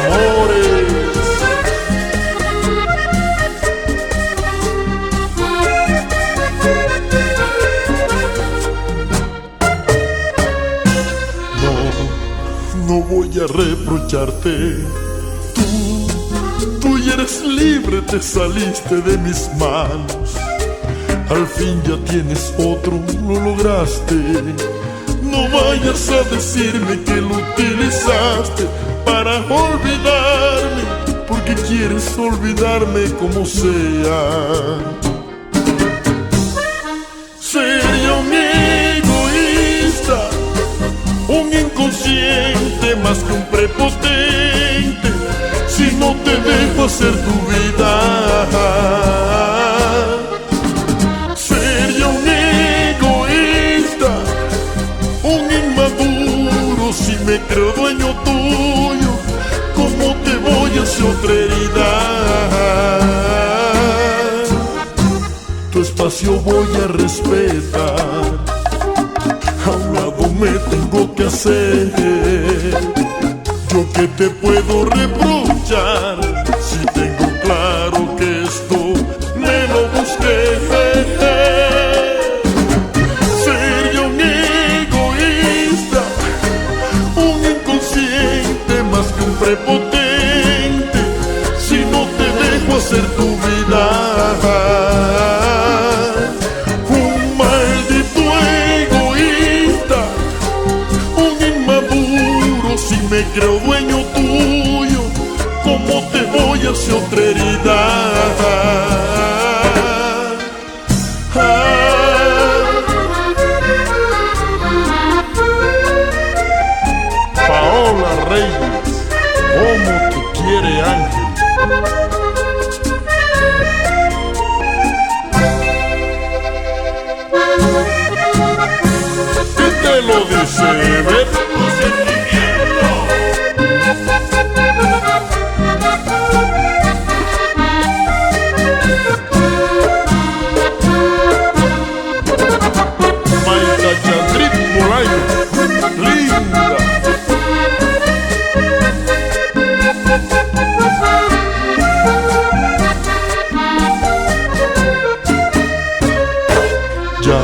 amores. No voy a reprocharte. Tú ya eres libre, te saliste de mis manos. Al fin ya tienes otro, lo lograste. No vayas a decirme que lo utilizaste para olvidarme, porque quieres olvidarme como sea. Sería un egoísta, un inconsciente más que un prepotente, si no te dejo hacer tu vida. Sería un egoísta, un inmaduro, si me creo dueño tuyo, ¿cómo te voy a hacer otra herida? Tu espacio voy a respetar, a un lado me tengo que hacer. Yo que te puedo reprochar, si tengo claro que esto me lo busqué. Sería un egoísta, un inconsciente más que un prepotente, si no te dejo hacer tu vida. Me creo dueño tuyo, ¿cómo te voy a hacer otra herida? Paola Reyes, ¿cómo te quiere Ángel? ¿Qué te lo dice, Beto? Linda. Ya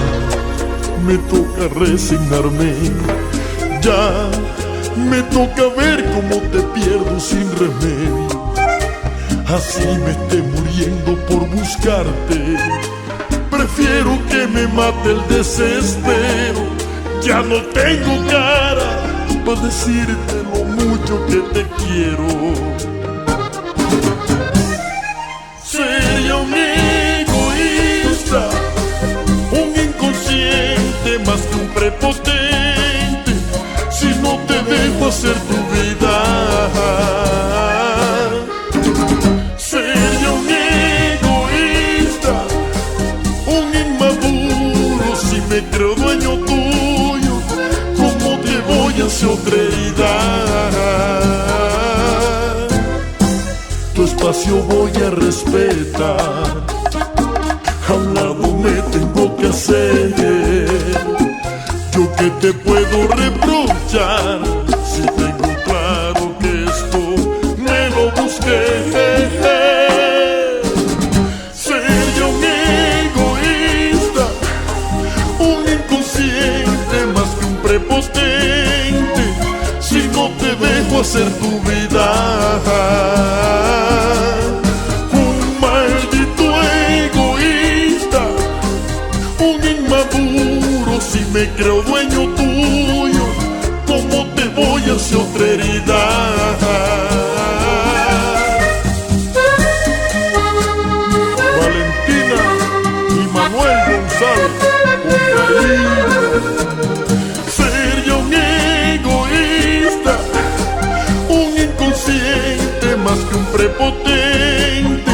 me toca resignarme, ya me toca ver cómo te pierdo sin remedio. Así me esté muriendo por buscarte, prefiero que me mate el desespero. Ya no tengo cara para decirte lo mucho que te quiero. Sería un egoísta, un inconsciente más que un prepotente, si no te dejo hacer tu vida. Sería un egoísta, un inmaduro, si me creo dueño tuyo, ¿cómo te voy a hacer otra herida? Tu espacio voy a respetar, a un lado me tengo que hacer. Yo que te puedo reprochar, si tengo claro que esto me lo busqué. Sería un egoísta, un inconsciente más que un prepotente, si no te dejo hacer tu vida. Un maldito egoísta, un inmaduro, si me creo dueño tuyo, ¿cómo te voy a hacer otra herida? Valentina y Manuel González, con cariño. Sería un egoísta, un inconsciente más que un prepotente,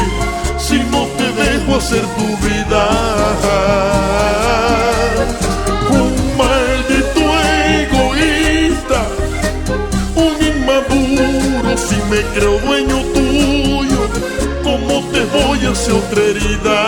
si no te dejo hacer tu vida. Un maldito egoísta, un inmaduro, si me creo dueño tuyo, ¿cómo te voy a hacer otra herida?